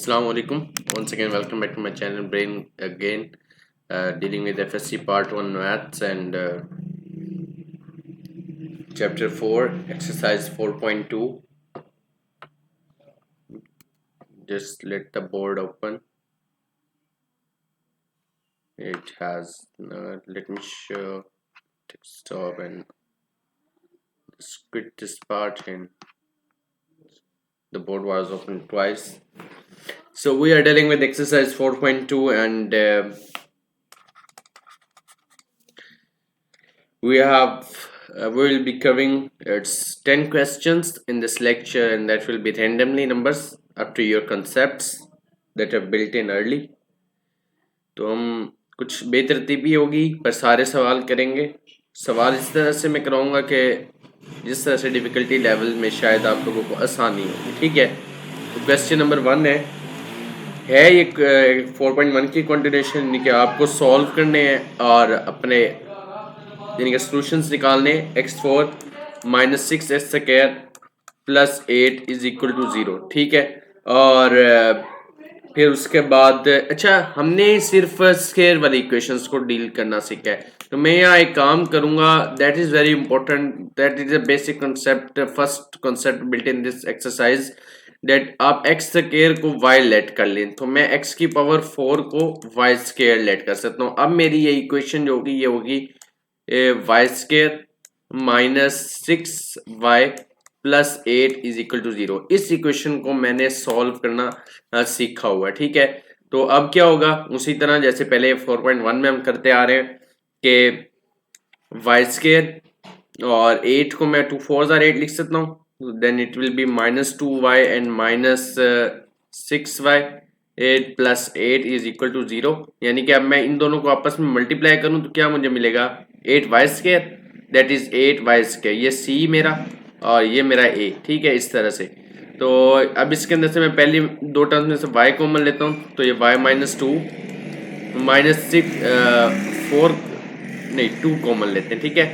Assalamu alaikum. Once again, welcome back to my channel. Brain again, dealing with FSC Part 1 Maths and Chapter 4, Exercise 4.2. Just let the board open. It has. Let me show. Stop and just quit this part, and the board was open twice. So we are dealing with Exercise 4.2 and. We will be covering it's 10 questions in this lecture, and that will be randomly numbers up to your concepts that are built in early. तो हम कुछ बेतरतीबी होगी पर सारे सवाल करेंगे. सवाल इस तरह से मैं कराऊंगा कि जिस तरह से डिफ़िकल्टी लेवल में शायद आप लोगों को आसानी होगी. ठीक है, तो क्वेश्चन नंबर 1 है ये 4.1 की कंटिन्यूशन, यानी कि आपको सॉल्व करने हैं और अपने यानी कि सोल्यूशंस निकालने. x4 minus 6x² plus 8 is equal to 0. ठीक है, और फिर उसके बाद अच्छा हमने सिर्फ स्क्वायर वाली इक्वेशंस को डील करना सीखा है. तो मैं यहाँ एक काम करूँगा, that is very important, that is a basic concept, first concept built in this exercise, that आप एक्स स्क्वायर को वाई लेट कर लें. तो मैं एक्स की पावर 4 को वाई स्क्वायर लेट कर सकता हूँ. अब मेरी ये इक्वेशन जो होगी ये होगी y square minus 6y plus 8 is equal to 0. इस इक्वेशन को मैंने सॉल्व करना सीखा हुआ है. ठीक है, तो अब क्या होगा, उसी तरह जैसे पहले 4.1 में हम करते आ रहे हैं कि वाई स्क्वायर और 8 को मैं 2 4 8 लिख सकता हूँ. Then it will be minus 2y and minus 6y 8 plus 8 is equal to 0. यानी कि अब मैं इन दोनों को आपस में मल्टीप्लाई करूं तो क्या मुझे मिलेगा, 8y square, that is 8y square. ये c मेरा और ये मेरा a. ठीक है, इस तरह से. तो अब इसके अंदर से मैं पहली दो टर्म्स में से y कॉमन लेता हूँ, तो ये y माइनस 2 माइनस 6 4 नहीं 2 कॉमन लेते हैं. ठीक है,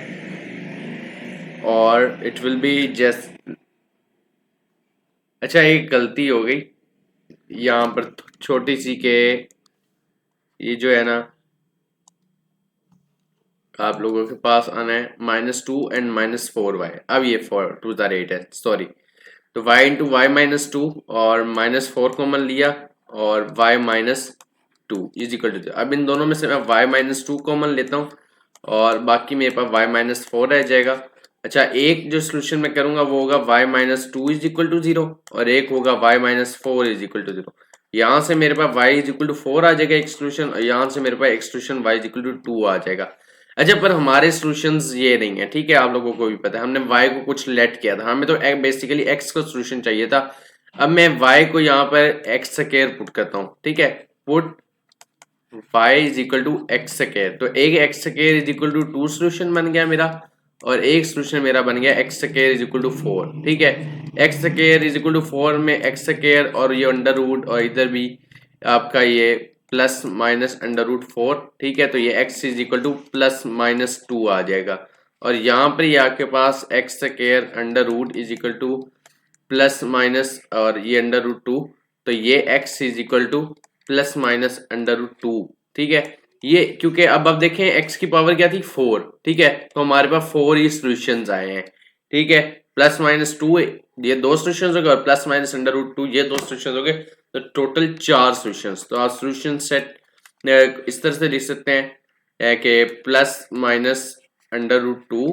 और इट विल बी जस्ट, अच्छा एक गलती हो गई यहाँ पर छोटी सी के, ये जो है ना आप लोगों के पास आना है -2 एंड -4y. अब ये 4 2 8 है, सॉरी. तो y इंटू वाई माइनस 2 और -4 कॉमन लिया और y minus 2 is equal to. अब इन दोनों में से मैं y माइनस 2 कॉमन लेता हूँ और बाकी मेरे पास y माइनस 4 रह जाएगा. अच्छा, एक जो सोल्यूशन में करूंगा वो होगा y minus 2 is equal to 0 और एक होगा y minus 4 is equal to 0. यहाँ से मेरे पास y इज इक्वल टू 4 आ जाएगा एक सोल्यूशन, और यहाँ से मेरे पास एक solution y is equal to 2 आ जाएगा. अच्छा, पर हमारे सॉल्यूशंस ये नहीं है. ठीक है, आप लोगों को भी पता है, हमने y को कुछ लेट किया था, हमें तो बेसिकली x का सॉल्यूशन चाहिए था. अब मैं y को यहाँ पर x स्क्वायर पुट करता हूँ. ठीक है, put y is equal to x square. तो एक x square is equal to 2 solution बन गया मेरा, और एक सोल्यूशन मेरा बन गया x square is equal to 4. ठीक है, x square is equal to 4 में एक्स स्क्वायर और ये अंडर रूट और इधर भी आपका ये प्लस माइनस अंडर रूट 4. ठीक है, तो ये x is equal to plus minus 2 आ जाएगा, और यहाँ पर ये आपके पास x square under root is equal to plus minus और ये अंडर रूट 2, तो ये x is equal to plus minus under root 2. ठीक है, ये क्योंकि अब देखें x की पावर क्या थी 4. ठीक है, तो हमारे पास 4 ही सॉल्यूशंस आए हैं. ठीक है, प्लस माइनस 2 ये 2 सॉल्यूशंस हो गए और प्लस माइनस अंडर रूट 2 ये 2 सॉल्यूशंस हो गए, तो टोटल 4 सॉल्यूशंस. तो आप सॉल्यूशन सेट इस तरह से लिख सकते हैं कि plus minus under root 2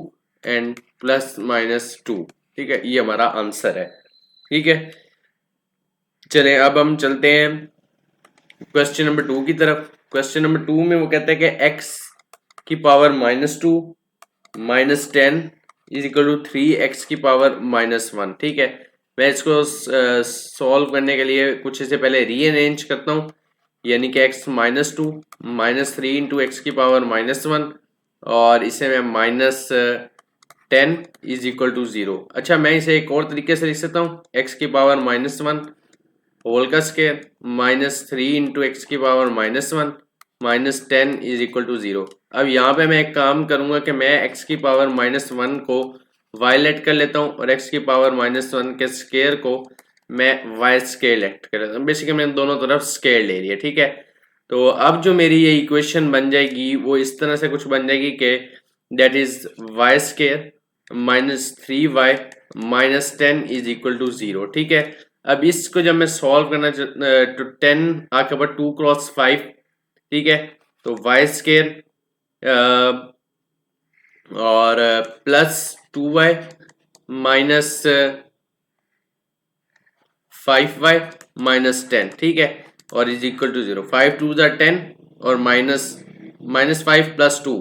and plus minus 2. ठीक है, ये हमारा आंसर है. ठीक है, चलें अब हम चलते हैं क्वेश्चन नंबर 2 की तरफ. क्वेश्चन नंबर 2 में वो कहते हैं कि x की power -2 minus 10 is equal to 3x की पावर -1. ठीक है, मैं इसको सॉल्व करने के लिए कुछ इसे पहले रीअरेंज करता हूँ, यानी कि x -2 -3 इंटू एक्स की पावर -1 और इसे मैं -10 इज इक्वल टू 0. अच्छा, मैं इसे एक और तरीके से लिख सकता हूँ, x की पावर -1 होल का स्क्वायर -3 इंटू एक्स की पावर -1 -10 इज इक्वल टू 0. अब यहाँ पे मैं एक काम करूंगा कि मैं x की पावर -1 को वायलेट कर लेता हूँ और x की पावर -1 के स्क्वायर को मैं वाई स्केयर लेट कर रहा हूँ। बेसिकली मैंने दोनों तरफ स्केयर ले लिया, ठीक है। तो अब जो मेरी ये इक्वेशन बन जाएगी वो इस तरह से कुछ बन जाएगी कि that is y square minus 3y minus 10 is equal to 0, ठीक है। अब इसको जब मैं सॉल्व करना तो 10 आके ऊपर 2 क्रॉस 5, ठीक है। तो वाई स्केयर और plus 2y minus 5y minus 10, ठीक है, और इज इक्वल टू 0। 5 टू ज़ा 10 और माइनस 5 प्लस 2,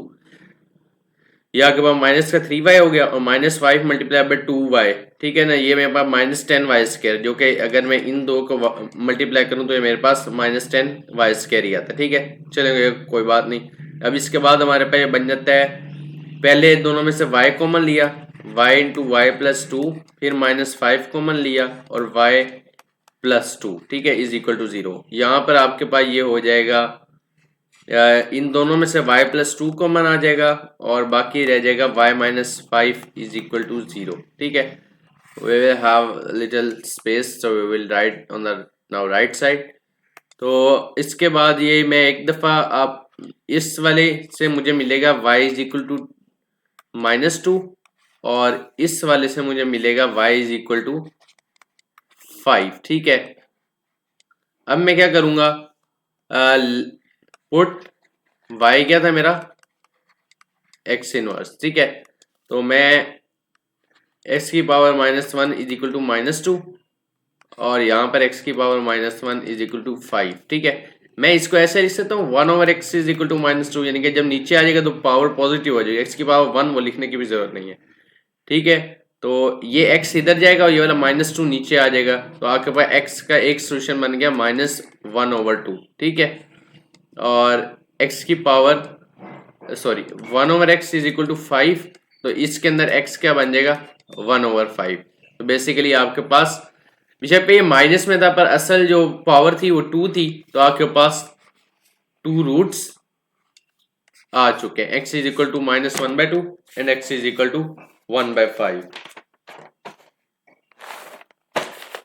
यहाँ के पास माइनस का 3y हो गया और माइनस 5 मल्टीप्लाई बाई 2y, ठीक है ना। ये मेरे पास माइनस 10y स्क्वायर, जो कि अगर मैं इन दो को मल्टीप्लाई करूँ तो ये मेरे पास माइनस 10y स्क्वायर ही आता है, ठीक है। चलेंगे, कोई बात नहीं। अब इसके बाद हमारे पास ये बन जाता है, पहले दोनों में से y कॉमन लिया, y इंटू वाई प्लस 2, फिर माइनस 5 कॉमन लिया और y प्लस 2, ठीक है, इज इक्वल टू 0। यहाँ पर आपके पास ये हो जाएगा, इन दोनों में से y प्लस 2 कॉमन आ जाएगा और बाकी रह जाएगा y minus 5 is equal to 0, ठीक है। we will have little space so we will write on the now right side। तो इसके बाद ये मैं एक दफ़ा आप इस वाले से मुझे मिलेगा y is equal to minus 2 और इस वाले से मुझे मिलेगा y इज इक्वल टू 5, ठीक है। अब मैं क्या करूँगा, पुट y क्या था मेरा, x इनवर्स, ठीक है। तो मैं x की power minus 1 is equal to minus 2 और यहाँ पर x की power minus 1 is equal to 5, ठीक है। मैं इसको ऐसे लिख सकता हूँ 1 over x is equal to minus 2, यानी कि जब नीचे आ जाएगा तो पावर पॉजिटिव हो जाएगी, x की पावर 1 वो लिखने की भी जरूरत नहीं है, ठीक है। तो ये x इधर जाएगा और ये वाला माइनस 2 नीचे आ जाएगा, तो आपके पास x का एक सोल्यूशन बन गया माइनस 1 ओवर 2, ठीक है। और x की power sorry 1 over x is equal to 5, तो इसके अंदर x क्या बन जाएगा 1 ओवर 5। तो बेसिकली आपके पास विषय पे ये माइनस में था पर असल जो पावर थी वो 2 थी, तो आपके पास 2 रूट्स आ चुके हैं। x is equal to minus 1/2 and x is equal to 1/5।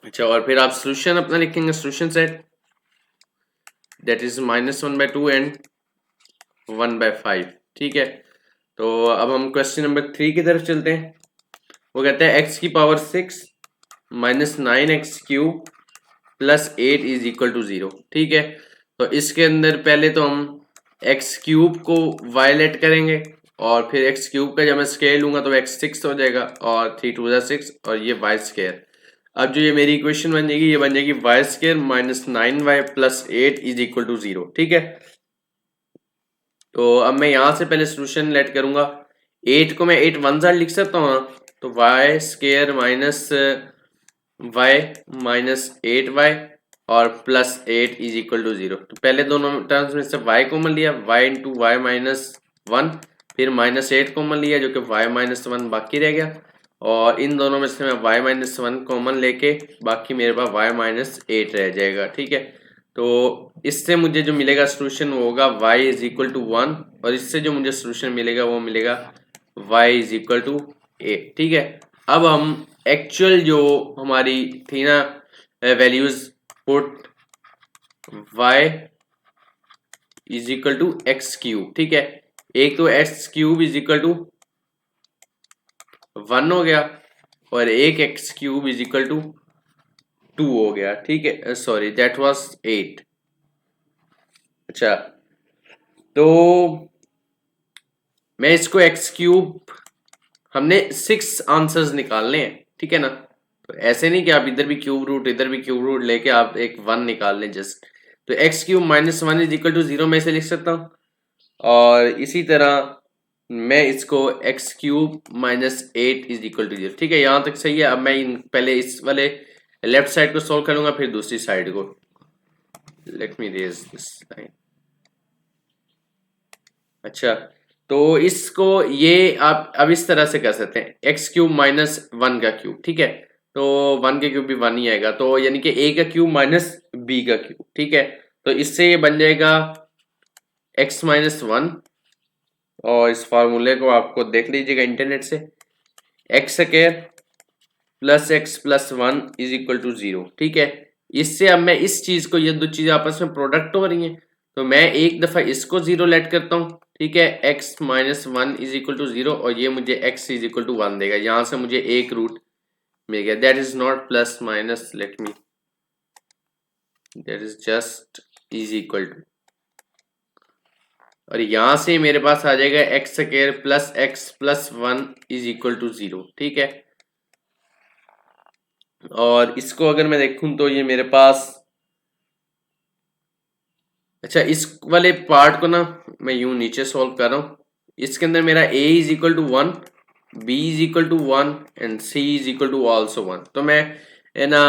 अच्छा, और फिर आप सोल्यूशन अपना लिखेंगे, solution set that is minus 1/2 and 1/5, ठीक है। तो अब हम क्वेश्चन नंबर 3 की तरफ चलते हैं। वो कहते हैं x की power 6 minus 9x cube plus 8 is equal to 0, ठीक है। तो इसके अंदर पहले तो हम x क्यूब को वायलेट करेंगे और फिर x क्यूब का जब मैं स्केयर लूंगा तो x 6 हो जाएगा और 3 टू 6 और ये y स्केयर। अब जो ये मेरी इक्वेशन बन जाएगी, ये बन जाएगी y square minus 9y plus 8 is equal to 0, ठीक है। तो अब मैं यहाँ से पहले सोल्यूशन लेट करूंगा, 8 को मैं 8 वन साइड लिख सकता हूँ, तो y square minus y minus 8y और प्लस 8 इज इक्वल टू 0। तो पहले दोनों टर्म्स में से y कॉमन लिया, y इंटू वाई माइनस 1, फिर माइनस 8 कॉमन लिया जो कि y माइनस 1 बाकी रह गया, और इन दोनों में से मैं y माइनस 1 कॉमन लेके बाकी मेरे पास y माइनस 8 रह जाएगा, ठीक है। तो इससे मुझे जो मिलेगा सोल्यूशन वो होगा y इज इक्वल टू 1 और इससे जो मुझे सोल्यूशन मिलेगा वो मिलेगा y इज इक्वल टू 8, ठीक है। अब हम एक्चुअल जो हमारी थी ना values, put y is equal to x cube, ठीक है। एक तो x cube is equal to 1 हो गया और एक x cube is equal to 2 हो गया, ठीक है। Sorry that was 8। अच्छा, तो मैं इसको एक्स क्यूब, हमने 6 आंसर्स निकालने हैं, ठीक है ना। तो ऐसे नहीं कि आप इधर भी क्यूब रूट इधर भी क्यूब रूट लेके आप एक 1 निकाल लें जस्ट। तो x cube minus 1 is equal to 0 में से लिख सकता हूँ, और इसी तरह मैं इसको x cube minus 8 is equal to 0, ठीक है। यहाँ तक सही है। अब मैं पहले इस वाले लेफ्ट साइड को सॉल्व करूंगा फिर दूसरी साइड को। Let me erase this line. अच्छा, तो इसको ये आप अब इस तरह से कर सकते हैं, एक्स क्यूब माइनस 1 का क्यूब, ठीक है। तो 1 के क्यूब भी 1 ही आएगा, तो यानी कि a का क्यूब माइनस b का क्यूब, ठीक है। तो इससे ये बन जाएगा x माइनस 1, और इस फार्मूले को आपको देख लीजिएगा इंटरनेट से, x square plus x plus one is equal to 0। ठीक है, इससे अब मैं इस चीज को, ये दो चीजें आपस में प्रोडक्ट हो रही हैं, तो मैं एक दफा इसको 0 लेट करता हूँ। ठीक है, x minus one is equal to 0 और ये मुझे x इज इक्वल टू 1 देगा। यहां से मुझे एक रूट मिल गया। That is not plus minus, let me, that is just is equal to, और यहां से मेरे पास आ जाएगा x square plus x plus one is equal to 0। ठीक है, और इसको अगर मैं देखूं तो ये मेरे पास, अच्छा इस वाले पार्ट को ना मैं यूं नीचे सॉल्व कर रहा हूं। इसके अंदर मेरा a is equal to 1, b is equal to 1 and c is equal to also 1। तो मैं है ना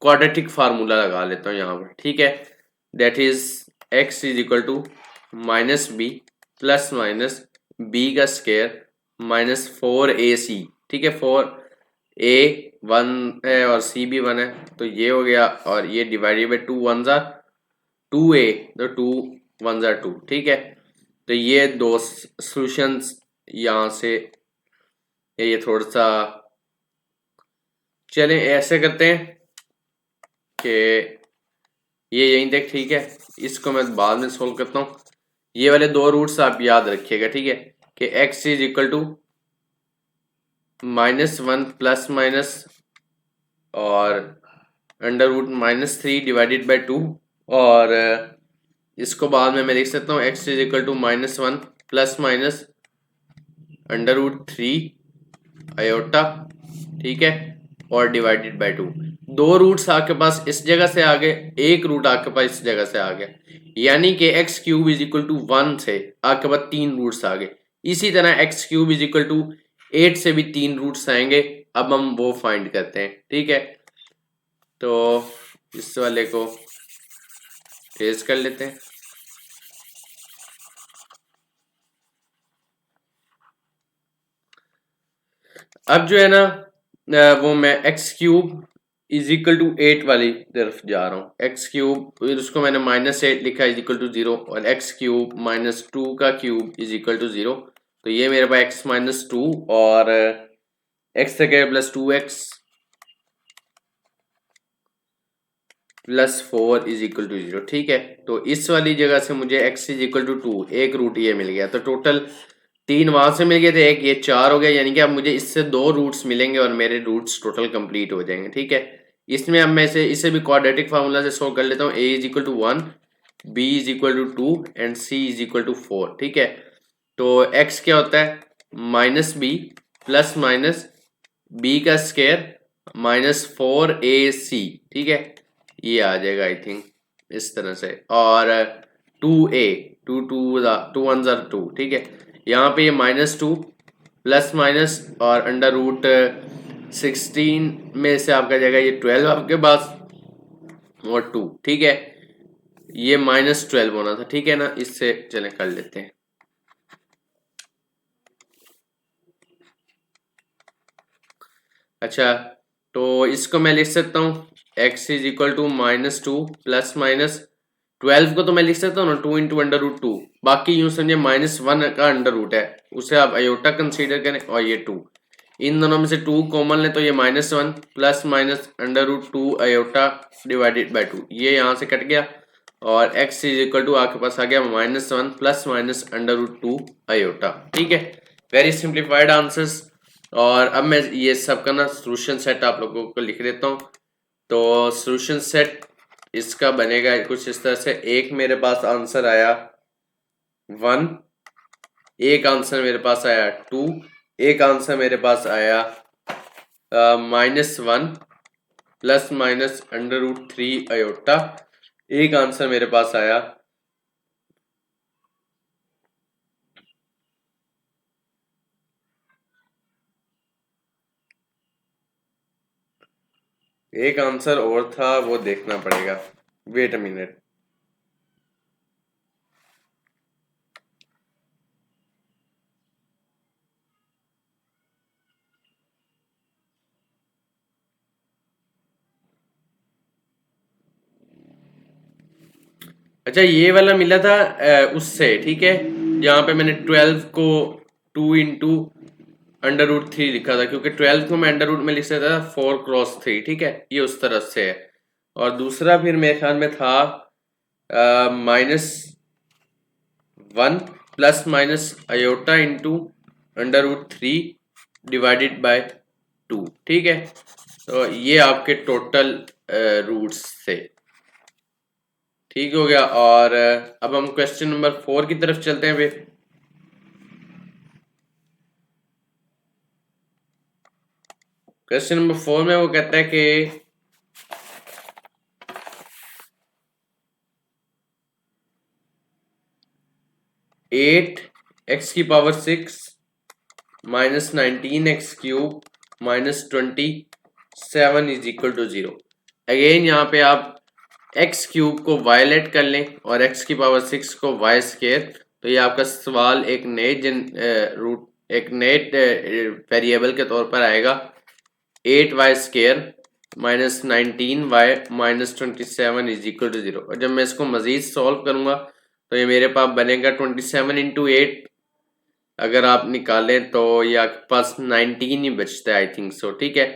क्वाड्रेटिक फार्मूला लगा लेता हूँ यहाँ पर। ठीक है, that is x is equal to minus B plus minus B का स्क्वायर माइनस 4ac। ठीक है, 4a 1 है और c भी 1 है, तो ये हो गया, और ये डिवाइडेड बाई 2 1 ज़ा 2a, तो 2 1 ज़ा 2। ठीक है, तो ये दो सॉल्यूशंस यहाँ से, ये थोड़ा सा, चलें ऐसे करते हैं कि ये यहीं तक। ठीक है, इसको मैं बाद में सोल्व करता हूँ। ये वाले दो रूट्स आप याद रखिएगा। ठीक है, कि x is equal to minus one plus minus और under root minus 3 divided by 2, और इसको बाद में मैं लिख सकता हूँ x is equal to minus one plus minus under root 3 iota. ठीक है, और डिवाइडेड बाई 2। दो रूट्स आपके पास इस जगह से आ गए, एक रूट आपके पास इस जगह से आ गया, यानी कि x cube is equal to 1 से आपके पास 3 रूट्स आ गए। इसी तरह x cube is equal to 8 से भी 3 रूट्स आएंगे। अब हम वो फाइंड करते हैं। ठीक है, तो इस वाले को ट्रेस कर लेते हैं। अब जो है ना वो मैं x cube is equal to 8 वाली तरफ जा रहा हूँ। एक्स क्यूब, फिर उसको मैंने माइनस 8 लिखा इज इक्वल टू 0, और एक्स क्यूब माइनस 2 का क्यूब इज इक्वल टू 0। तो ये मेरे पास एक्स माइनस 2 और x square plus 2x plus 4 is equal to 0। ठीक है, तो इस वाली जगह से मुझे x इज इक्वल टू 2, एक रूट ये मिल गया। तो टोटल 3 वहां से मिल गए थे, एक ये 4 हो गया, यानी कि अब मुझे इससे 2 रूट्स मिलेंगे और मेरे रूट्स टोटल कंप्लीट हो जाएंगे। ठीक है, इसमें अब मैं इसे भी क्वाड्रेटिक फार्मूला से सोल्व कर लेता हूँ। a is equal to 1, b is equal to 2 and c is equal to 4। ठीक है, तो x क्या होता है, minus B plus minus B का स्क्वायर माइनस 4ac। ठीक है, ये आ जाएगा आई थिंक इस तरह से, और 2a, 2 2 1 2। ठीक है, यहाँ पे ये माइनस 2 प्लस माइनस और अंडर रूट 16 में से आपका जाएगा ये 12 आपके पास, और 2। ठीक है, ये माइनस 12 होना था। ठीक है ना, इससे चले कर लेते हैं। अच्छा, तो इसको मैं लिख सकता हूँ x is equal to minus 2 plus minus 12 को तो मैं लिख सकता हूँ ना 2 इंटू अंडर रूट 2, बाकी यूं समझे माइनस 1 का अंडर रूट है, उसे आप अयोटा कंसीडर करें, और ये 2, इन दोनों में से 2 कॉमन लें तो ये minus 1 plus minus under root 2 iota divided by 2, ये यहाँ से कट गया, और x इज इक्वल टू आपके पास आ गया minus 1 plus minus under root 2 iota. ठीक है, वेरी सिंप्लीफाइड आंसर्स। और अब मैं ये सब का ना सोल्यूशन सेट आप लोगों को लिख देता हूँ। तो सोल्यूशन सेट इसका बनेगा कुछ इस तरह से। एक मेरे पास आंसर आया 1, एक आंसर मेरे पास आया 2, एक आंसर मेरे पास आया minus 1 plus minus under root 3 iota, एक आंसर मेरे पास आया एक आंसर और था, वो देखना पड़ेगा, वेट अ मिनट। अच्छा, ये वाला मिला था उससे। ठीक है, जहां पे मैंने 12 को 2 इंटू √3 लिखा था, क्योंकि 12 को मैं अंडर रूट में लिख सकता था 4 × 3, ठीक है, ये उस तरह से है। और दूसरा फिर मेरे ख्याल में था -1 plus minus iota into √3 divided by 2, ठीक है। तो ये आपके टोटल रूट्स थे, ठीक हो गया। और अब हम क्वेश्चन नंबर 4 की तरफ चलते हैं फिर। क्वेश्चन नंबर 4 में वो कहता है कि 8x⁻6 minus 19x³ minus 27 is equal to 0। Again यहाँ पे आप x³ को y लेट कर लें और x⁻6 को y², तो ये आपका सवाल एक नए वेरिएबल के तौर पर आएगा 8y² minus 19y minus 27 is equal to 0। और जब मैं इसको मजीद सॉल्व करूंगा तो ये मेरे पास बनेगा 27 इंटू 8, अगर आप निकालें तो ये आपके पास 19 ही बचता है, आई थिंक सो, ठीक है।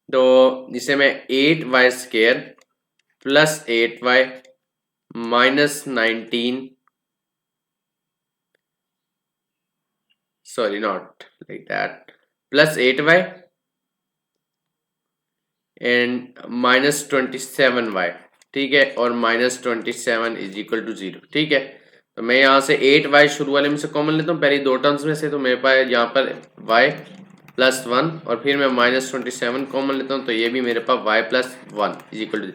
तो इसे मैं 8y² plus 8y minus 19, sorry not like that, plus 8y and minus 27y, ठीक है, और माइनस 27 इज इक्वल टू 0, ठीक है। तो मैं यहाँ से 8y शुरू वाले में से कॉमन लेता हूँ, पहली दो टर्म्स में से, तो मेरे पास यहाँ पर y प्लस 1 और फिर मैं माइनस 27 कॉमन लेता हूँ, तो ये भी मेरे पास y plus 1 is equal to,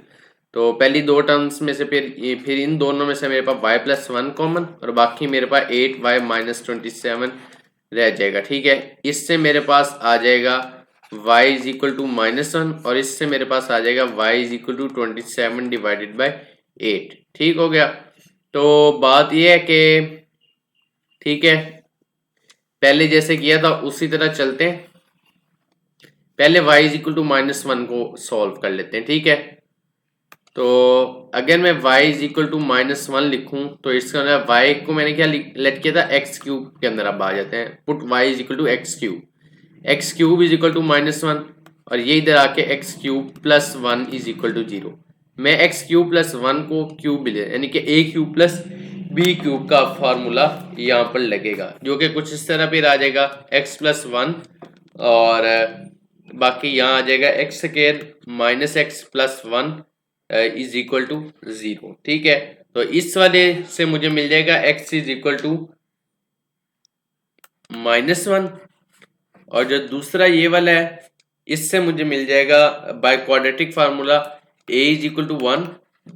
तो पहली दो टर्म्स में से फिर इन दोनों में से मेरे पास y प्लस 1 कॉमन और बाकी मेरे पास 8y माइनस 27 रह जाएगा, ठीक है। इससे मेरे पास आ जाएगा y इज इक्वल टू -1 और इससे मेरे पास आ जाएगा y is equal to 27 divided by 8, ठीक हो गया। तो बात यह है कि ठीक है, पहले जैसे किया था उसी तरह चलते हैं। पहले y इज इक्वल टू -1 को सॉल्व कर लेते हैं, ठीक है। तो अगर मैं y इज इक्वल टू -1 लिखूं तो इसका मतलब y को मैंने क्या लेट किया था, x³ के अंदर अब आ जाते हैं, put y is equal to x³ is equal to -1 और ये इधर आके x³ plus 1 is equal to 0। मैं x³ प्लस 1 को क्यूब भी ले, यानी कि a³ प्लस b³ का फार्मूला यहाँ पर लगेगा, जो कि कुछ इस तरह फिर आ जाएगा x प्लस 1 और बाकी यहाँ आ जाएगा x² minus x plus 1 is equal to 0, ठीक है। तो इस वाले से मुझे मिल जाएगा x इज इक्वल टू -1 और जो दूसरा ये वाला है इससे मुझे मिल जाएगा by quadratic formula a is equal to 1,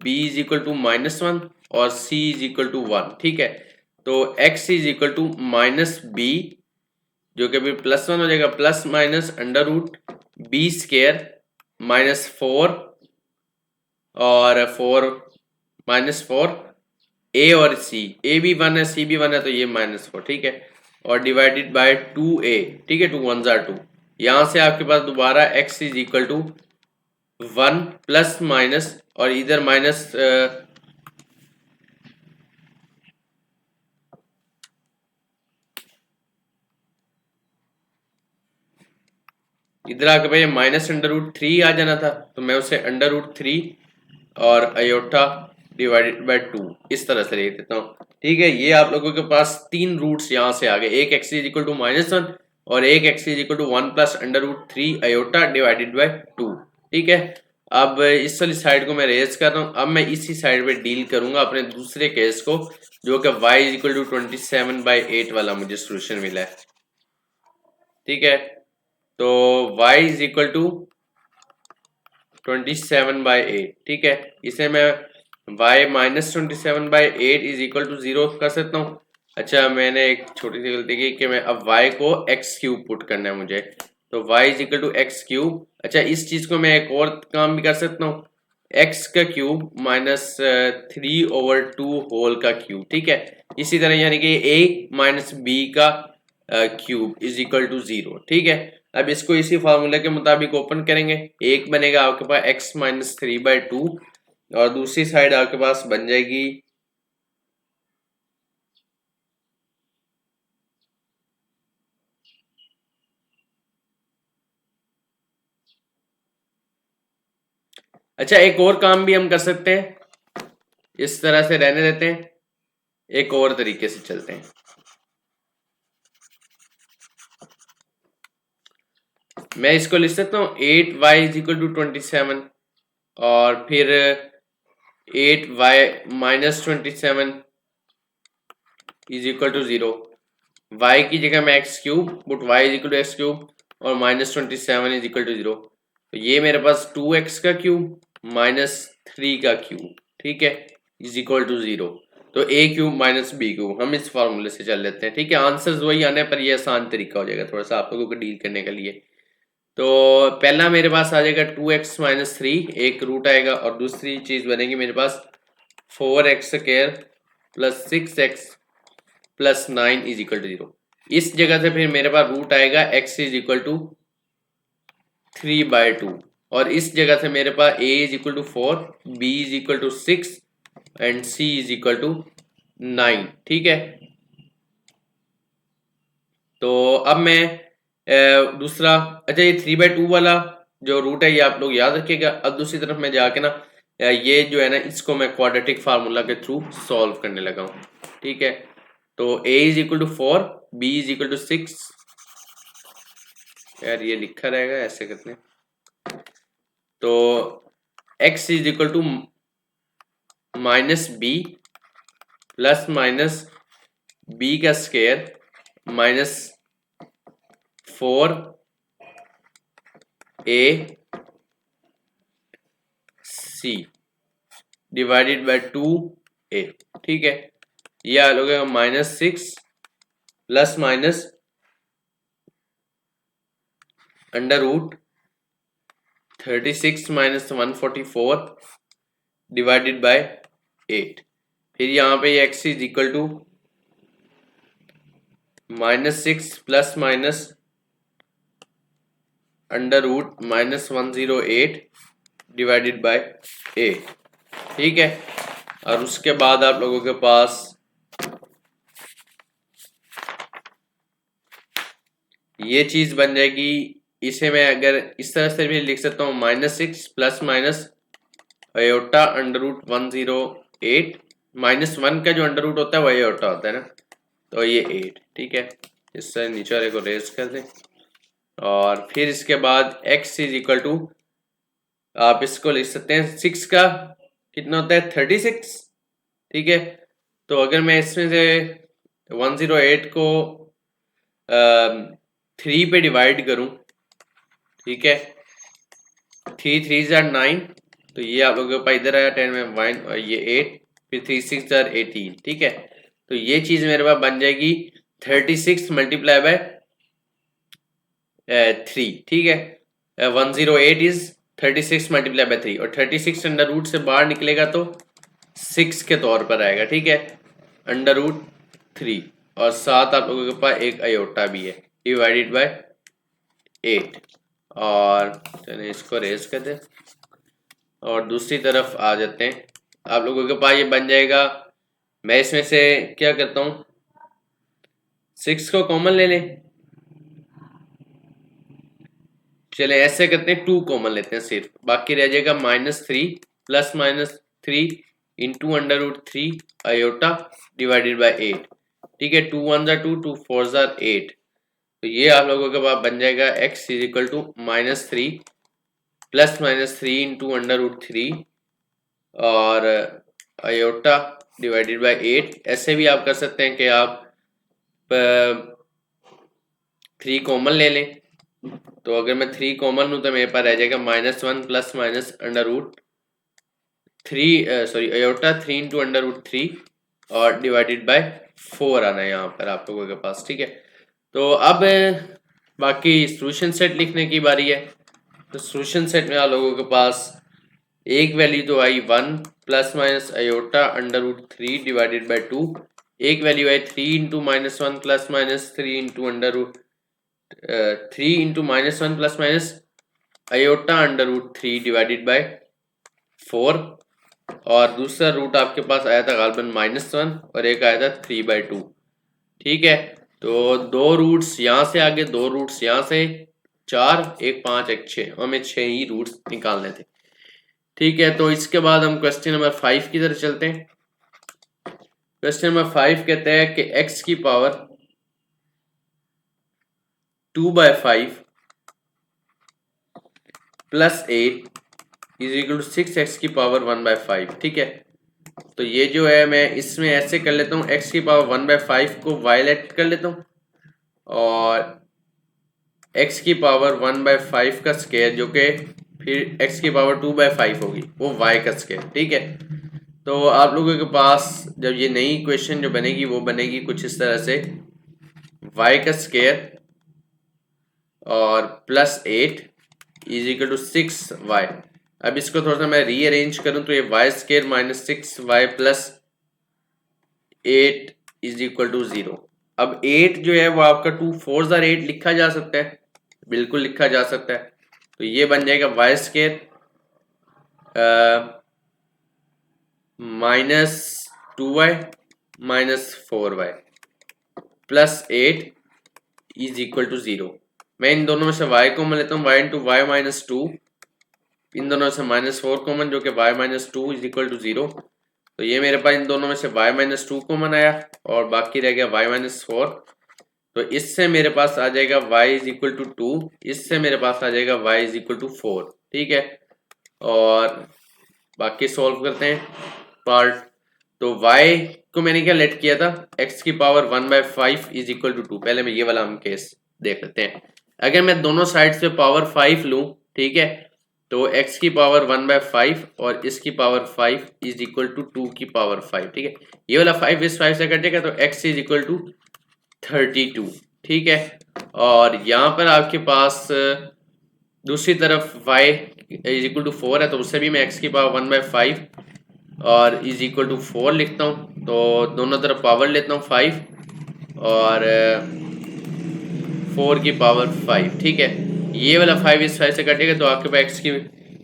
b is equal to -1 और c इज इक्वल टू 1, ठीक है। तो x is equal to -b जो कि फिर +1 हो जाएगा, प्लस माइनस √b² -4 और 4 -4 a और c, a भी 1 है c भी 1 है तो ये -4, ठीक है, और डिवाइडेड बाय 2a, ठीक है, 2 1s are 2। यहाँ से आपके पास दोबारा x is equal to 1 plus minus और इधर माइनस इधर आके भाई -√3 आ जाना था, तो मैं उसे √3 और आयोटा डिवाइडेड बाय 2 इस तरह से लिख देता हूँ, ठीक है। ये आप लोगों के पास 3 रूट्स यहाँ से आ गए, एक x इज इक्वल टू -1 और एक x is equal to 1 plus √3 iota divided by 2, ठीक है। अब इस वाली साइड को मैं रेज कर रहा हूँ, अब मैं इसी साइड पे डील करूंगा अपने दूसरे केस को, जो कि y इज इक्वल टू 27/8 वाला मुझे सोल्यूशन मिला है, ठीक है। तो y इज इक्वल टू 27/8, ठीक है। इसे मैं y minus 27/8 is equal to 0 कर सकता हूँ। अच्छा, मैंने एक छोटी सी गलती की कि मैं अब y को x³ पुट करना है मुझे, तो y is equal to x³। अच्छा, इस चीज को मैं एक और काम भी कर सकता हूँ, x का क्यूब माइनस 3/2 होल का क्यूब, ठीक है। इसी तरह यानी कि a माइनस b का क्यूब इज इक्वल टू 0, ठीक है। अब इसको इसी फार्मूले के मुताबिक ओपन करेंगे, एक बनेगा आपके पास x माइनस 3/2 और दूसरी साइड आपके पास बन जाएगी अच्छा, एक और काम भी हम कर सकते हैं, इस तरह से रहने देते हैं, एक और तरीके से चलते हैं। मैं इसको लिख सकता हूँ 8y इज इक्वल टू 27 और फिर 8y minus 27 is equal to 0। y की जगह मैं x cube put y is equal to x cube और माइनस 27 इज इक्वल टू 0। तो ये मेरे पास 2x का क्यूब माइनस 3 का क्यूब, ठीक है, इज इक्वल टू 0। तो a cube minus b cube, हम इस फॉर्मूले से चल लेते हैं, ठीक है। आंसर्स वही आने पर ये आसान तरीका हो जाएगा थोड़ा सा आप लोगों को डील करने के लिए। तो पहला मेरे पास आ जाएगा 2x माइनस 3, एक रूट आएगा, और दूसरी चीज बनेगी मेरे पास 4x square plus 6x plus 9 is equal to 0। इस जगह से फिर मेरे पास रूट आएगा x इज इक्वल टू 3/2 और इस जगह से मेरे पास a is equal to 4, b is equal to 6 and c is equal to 9, ठीक है। तो अब मैं दूसरा, अच्छा ये 3/2 वाला जो रूट है ये आप लोग याद रखिएगा। अब दूसरी तरफ मैं जाके ना ये जो है ना इसको मैं क्वाड्रेटिक फार्मूला के थ्रू सॉल्व करने लगा हूँ, ठीक है। तो a is equal to 4, b is equal to 6, यार ये लिखा रहेगा ऐसे करते हैं। तो x is equal to minus B plus minus B का square minus 4 a c divided by 2a, ठीक है। ये आ जाएगा minus 6 plus minus under root 36 minus 144 divided by 8। फिर यहाँ पे x is equal to minus 6 plus minus under root minus 108 divided by 8, ठीक है। और उसके बाद आप लोगों के पास ये चीज बन जाएगी, इसे मैं अगर इस तरह से भी लिख सकता हूँ minus 6 plus minus iota under root 108, minus 1 का जो अंडर रूट होता है वही अयोटा होता है ना, तो ये 8, ठीक है। इससे नीचे वाले को रेज कर दें और फिर इसके बाद x इज इक्वल टू, आप इसको लिख सकते हैं 6 का कितना होता है 36, ठीक है। तो अगर मैं इसमें से 108 को 3 पे डिवाइड करूं, ठीक है, 3 3 जार 9, तो ये आप लोगों के पास इधर आया 10 में 1 और ये 8, फिर 3 6 जार 18, ठीक है। तो ये चीज मेरे पास बन जाएगी 36 मल्टीप्लाई बाय 3, ठीक है। 108 इज 36 मल्टीप्लाई बाय 3 और 36 अंडर रूट से बाहर निकलेगा तो 6 के तौर पर आएगा, ठीक है, अंडर रूट 3, और साथ आप लोगों के पास एक अयोटा भी है डिवाइडेड बाय 8। और चलिए इसको रेज कर दें और दूसरी तरफ आ जाते हैं। आप लोगों के पास ये बन जाएगा, मैं इसमें से क्या करता हूँ 6 को कॉमन ले लें, चले ऐसे करते हैं 2 कॉमन लेते हैं सिर्फ, बाकी रह जाएगा minus 3 plus minus 3 into under root 3 iota divided by 8, ठीक है। 2 1 जार 2, 2 4 जार 8, तो ये आप लोगों के पास बन जाएगा x is equal to minus 3 plus minus 3 into under root 3 और अयोटा डिवाइडेड बाय 8। ऐसे भी आप कर सकते हैं कि आप 3 कॉमन ले लें, तो अगर मैं 3 कॉमन लूँ तो मेरे पास रह जाएगा -1 plus minus under root 3 sorry iota 3 into under root 3 और डिवाइडेड बाय 4 आना है यहाँ पर आप लोगों के पास, ठीक है। तो अब बाकी सॉल्यूशन सेट लिखने की बारी है। तो सॉल्यूशन सेट में आप लोगों के पास एक वैल्यू तो आई 1 plus minus iota under root 3 divided by 2, एक वैल्यू आई 3 into -1 plus minus 3 into under root 3 into -1 plus minus iota under root 3 divided by 4, और दूसरा रूट आपके पास आया था गालबन -1 और एक आया था 3/2, ठीक है। तो 2 रूट्स यहाँ से आगे, 2 रूट्स यहाँ से, 4 1 5 1 6, हमें 6 ही रूट्स निकालने थे। ठीक है, तो इसके बाद हम क्वेश्चन नंबर 5 की तरफ चलते हैं। क्वेश्चन नंबर 5 कहते हैं कि x की power 2/5 plus 8 is equal to 6x की पावर 1/5। ठीक है, तो ये जो है मैं इसमें ऐसे कर लेता हूँ, x की पावर 1/5 को y लेट कर लेता हूँ और x की पावर 1/5 का स्क्वायर जो कि फिर x की पावर 2/5 होगी वो y का स्क्वायर। ठीक है, तो आप लोगों के पास जब ये नई इक्वेशन जो बनेगी वो बनेगी कुछ इस तरह से, y का स्क्वायर और plus 8 is equal to 6y। अब इसको थोड़ा सा मैं रीअरेंज करूं तो ये y square minus 6y plus 8 is equal to 0। अब 8 जो है वो आपका 2 4 जार 8 लिखा जा सकता है, बिल्कुल लिखा जा सकता है। तो ये बन जाएगा y square minus 2y minus 4y plus 8 is equal to 0। मैं इन दोनों में से y कॉमन लेता हूँ, y इंटू वाई माइनस 2, इन दोनों से माइनस 4 कॉमन जो कि y minus 2 is equal to 0। तो ये मेरे पास इन दोनों में से y माइनस 2 कॉमन आया और बाकी रह गया y माइनस 4। तो इससे मेरे पास आ जाएगा y इज इक्वल टू 2, इससे मेरे पास आ जाएगा y इज इक्वल टू 4। ठीक है, और बाकी सॉल्व करते हैं पार्ट। तो y को मैंने क्या लेट किया था, x की पावर 1/5 इज इक्वल टू 2। पहले मैं ये वाला हम केस देख लेते हैं। अगर मैं दोनों साइड से पावर 5 लूं, ठीक है, तो x की पावर 1/5 और इसकी पावर 5 इज इक्वल टू 2 की पावर 5। ठीक है, ये वाला 5 इस 5 से कटेगा तो x इज इक्वल टू 32। ठीक है, और यहाँ पर आपके पास दूसरी तरफ y इज इक्वल टू 4 है, तो उससे भी मैं x की पावर 1/5 और इज इक्वल टू 4 लिखता हूँ। तो दोनों तरफ पावर लेता हूँ 5 और 4 की पावर 5। ठीक है, ये वाला 5 इस 5 से कटेगा तो आपके पास x की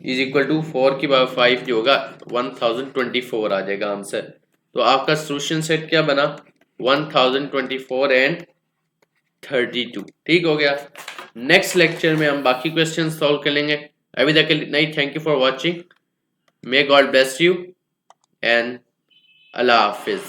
इज इक्वल टू 4 की पावर 5 जो होगा 1024 आ जाएगा आंसर। तो आपका सोल्यूशन सेट क्या बना, 1024 एंड 32। ठीक हो गया। नेक्स्ट लेक्चर में हम बाकी क्वेश्चन सॉल्व कर लेंगे। अभी तक के लिए नहीं, thank you for watching, may God bless you and Allah Hafiz.